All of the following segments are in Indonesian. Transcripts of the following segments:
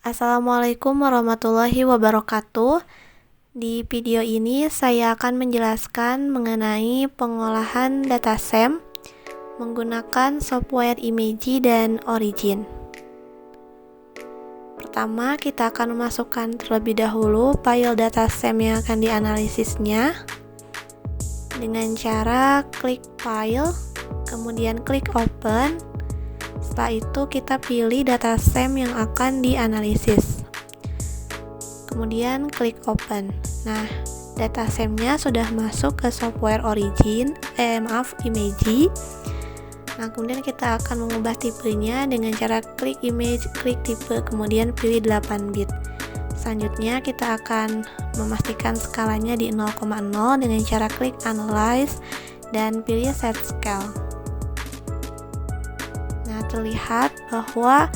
Assalamualaikum warahmatullahi wabarakatuh. Di video ini saya akan menjelaskan mengenai pengolahan datasem menggunakan software Imagy dan Origin. Pertama, kita akan memasukkan terlebih dahulu file datasem yang akan dianalisisnya dengan cara klik file, kemudian klik open. Setelah itu kita pilih datasem yang akan dianalisis, kemudian klik open. Nah, datasemnya sudah masuk ke software Imagy. Nah, kemudian kita akan mengubah tipenya dengan cara klik image, klik tipe, kemudian pilih 8 bit. Selanjutnya kita akan memastikan skalanya di 0,0 dengan cara klik analyze dan pilih set scale. Nah, terlihat bahwa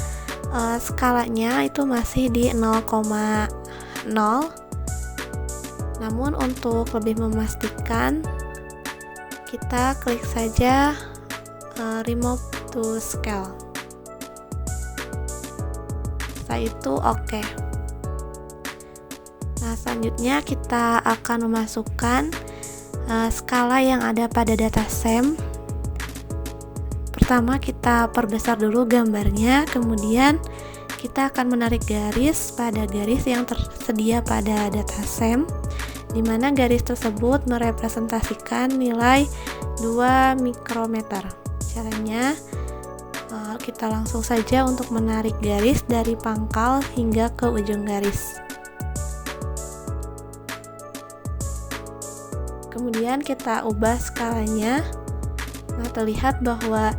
skalanya itu masih di 0,0. Namun untuk lebih memastikan, kita klik saja remove to scale. Setelah itu oke. Nah, selanjutnya kita akan memasukkan skala yang ada pada datasem. Pertama, kita perbesar dulu gambarnya, kemudian kita akan menarik garis pada garis yang tersedia pada datasem, di mana garis tersebut merepresentasikan nilai 2 mikrometer. Caranya, kita langsung saja untuk menarik garis dari pangkal hingga ke ujung garis. Kemudian kita ubah skalanya. Nah, terlihat bahwa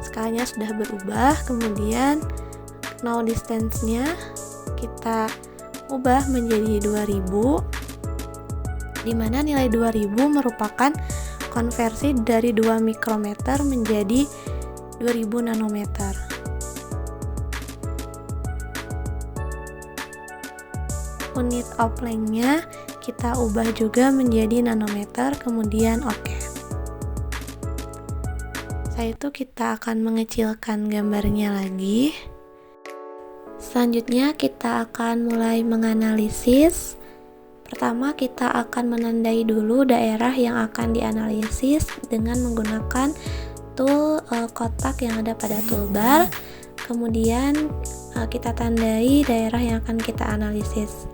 skalanya sudah berubah. Kemudian now distance-nya kita ubah menjadi 2000, di mana nilai 2000 merupakan konversi dari 2 mikrometer menjadi 2000 nanometer. Unit of length-nya kita ubah juga menjadi nanometer, kemudian oke. Setelah itu kita akan mengecilkan gambarnya lagi. Selanjutnya kita akan mulai menganalisis. Pertama, kita akan menandai dulu daerah yang akan dianalisis dengan menggunakan tool kotak yang ada pada toolbar. Kemudian kita tandai daerah yang akan kita analisis.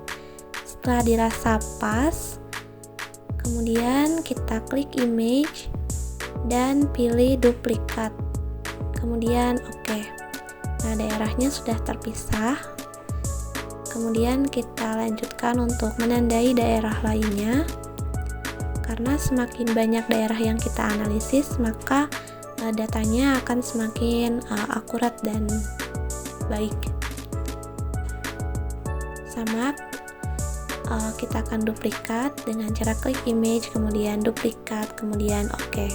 Setelah dirasa pas, kemudian kita klik image dan pilih duplikat, kemudian oke. Nah, daerahnya sudah terpisah. Kemudian kita lanjutkan untuk menandai daerah lainnya. Karena semakin banyak daerah yang kita analisis, maka datanya akan semakin akurat dan baik. Sama, kita akan duplikat dengan cara klik image, kemudian duplikat, kemudian oke.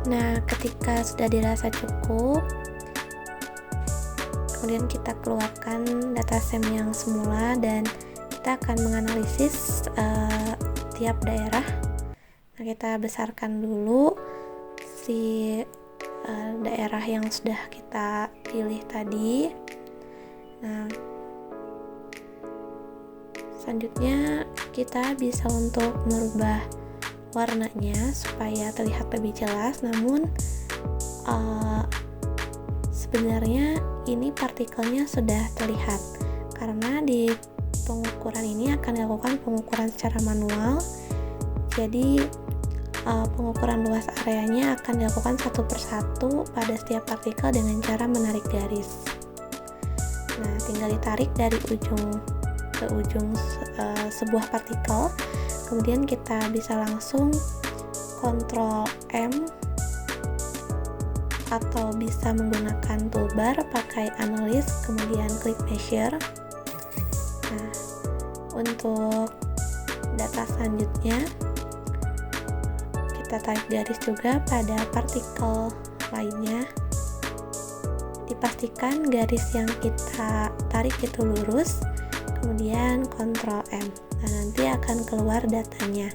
Nah, ketika sudah dirasa cukup, kemudian kita keluarkan datasem yang semula dan kita akan menganalisis tiap daerah. Nah, kita besarkan dulu si daerah yang sudah kita pilih tadi. Nah, selanjutnya kita bisa untuk merubah warnanya supaya terlihat lebih jelas, namun sebenarnya ini partikelnya sudah terlihat karena di pengukuran ini akan dilakukan pengukuran secara manual. Jadi pengukuran luas areanya akan dilakukan satu persatu pada setiap partikel dengan cara menarik garis. Nah, tinggal ditarik dari ujung ke ujung sebuah partikel, kemudian kita bisa langsung Ctrl M atau bisa menggunakan toolbar pakai analyst kemudian klik measure. Nah, untuk data selanjutnya kita tarik garis juga pada partikel lainnya. Dipastikan garis yang kita tarik itu lurus, kemudian Ctrl M. Nah, nanti akan keluar datanya.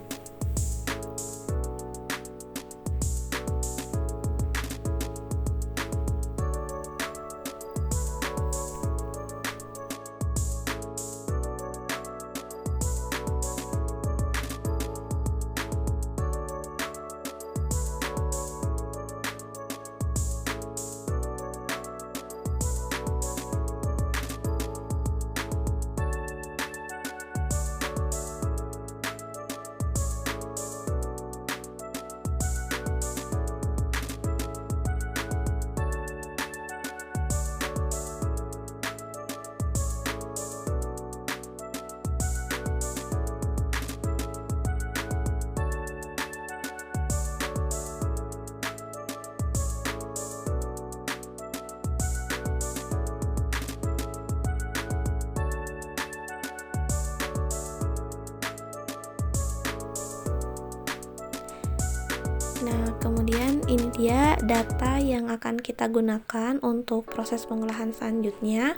Nah, kemudian ini dia data yang akan kita gunakan untuk proses pengolahan selanjutnya.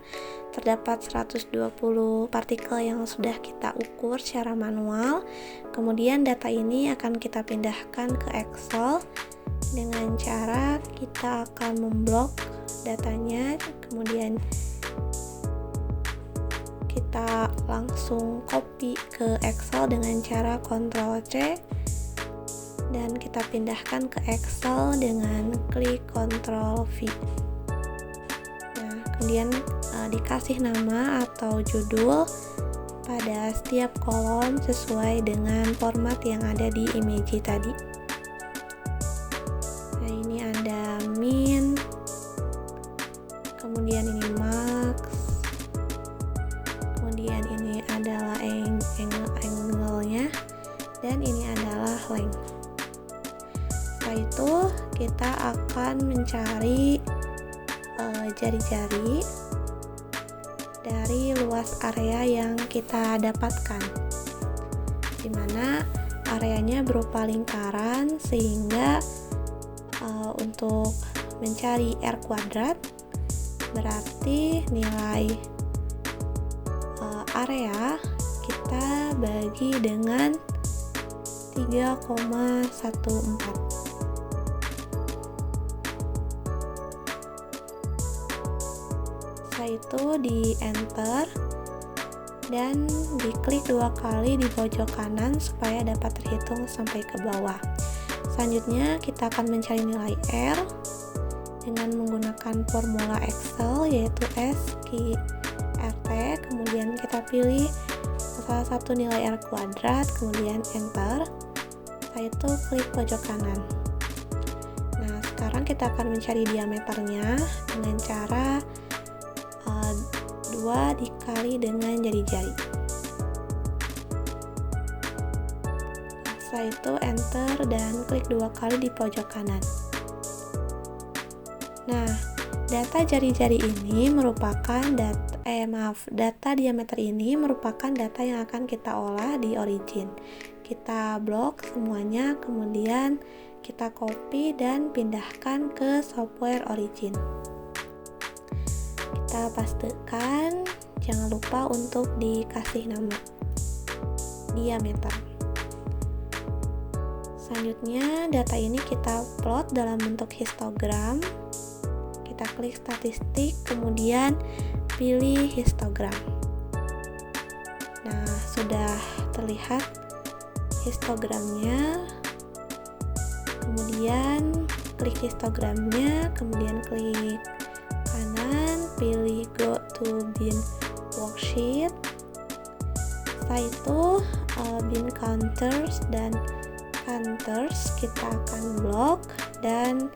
Terdapat 120 partikel yang sudah kita ukur secara manual. Kemudian data ini akan kita pindahkan ke Excel dengan cara kita akan memblok datanya, kemudian kita langsung copy ke Excel dengan cara Ctrl C dan kita pindahkan ke Excel dengan klik Ctrl V. Nah, kemudian dikasih nama atau judul pada setiap kolom sesuai dengan format yang ada di image tadi. Nah, ini ada min, kemudian ini max, kemudian ini adalah angle-nya, dan ini adalah length. Setelah itu kita akan mencari jari-jari dari luas area yang kita dapatkan, dimana areanya berupa lingkaran, sehingga untuk mencari R kuadrat berarti nilai area kita bagi dengan 3,14. Setelah itu di enter dan diklik 2 kali di pojok kanan supaya dapat terhitung sampai ke bawah. Selanjutnya kita akan mencari nilai R dengan menggunakan formula Excel yaitu SQRT, kemudian kita pilih salah satu nilai R kuadrat, kemudian enter. Setelah itu klik pojok kanan. Nah, sekarang kita akan mencari diameternya dengan cara 2 dikali dengan jari-jari. Setelah itu enter dan klik 2 kali di pojok kanan. Nah, data jari-jari ini merupakan data diameter ini merupakan data yang akan kita olah di Origin. Kita blok semuanya, kemudian kita copy dan pindahkan ke software Origin. Kita pastikan jangan lupa untuk dikasih nama diameter. Selanjutnya data ini kita plot dalam bentuk histogram. Kita klik statistik, kemudian pilih histogram. Nah, sudah terlihat histogramnya kemudian klik histogramnya, kemudian klik kanan, pilih go to bin worksheet. Setelah itu bin counters dan counters kita akan blok dan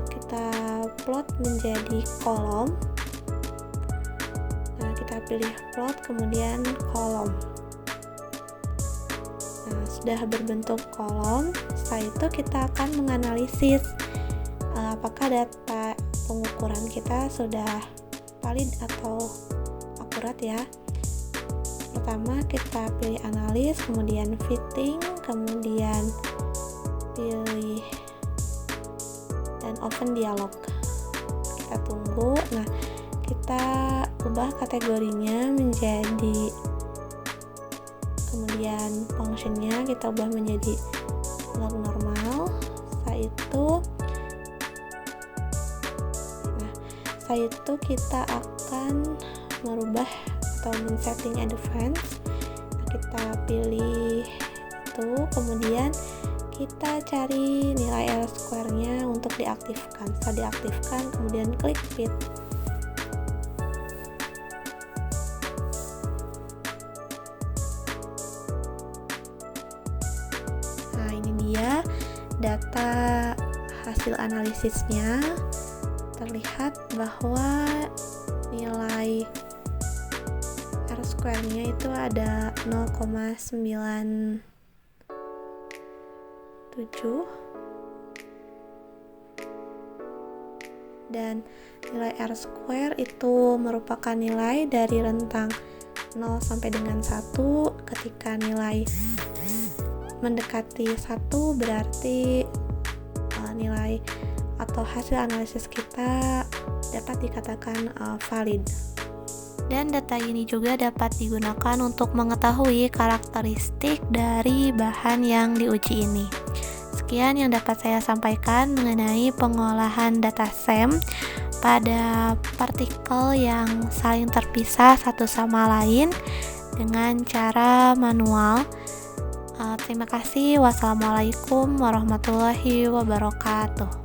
kita plot menjadi kolom. Nah, kita pilih plot kemudian kolom. Nah, sudah berbentuk kolom. Setelah itu kita akan menganalisis apakah data pengukuran kita sudah valid atau akurat ya. Pertama kita pilih analis, kemudian fitting, kemudian pilih dan open dialog. Kita tunggu. Nah, kita ubah kategorinya menjadi, kemudian functionnya kita ubah menjadi log normal. Setelah itu kita akan merubah atau men-setting advance. Nah, kita pilih itu, kemudian kita cari nilai R-square-nya untuk diaktifkan. Setelah diaktifkan, kemudian klik fit. Nah, ini dia data hasil analisisnya. Terlihat bahwa nilai R-square-nya itu ada 0,97 dan nilai R-square itu merupakan nilai dari rentang 0 sampai dengan 1. Ketika nilai mendekati 1 berarti nilai atau hasil analisis kita dapat dikatakan valid. Dan data ini juga dapat digunakan untuk mengetahui karakteristik dari bahan yang diuji ini. Sekian yang dapat saya sampaikan mengenai pengolahan data SEM pada partikel yang saling terpisah satu sama lain dengan cara manual. Terima kasih. Wassalamualaikum warahmatullahi wabarakatuh.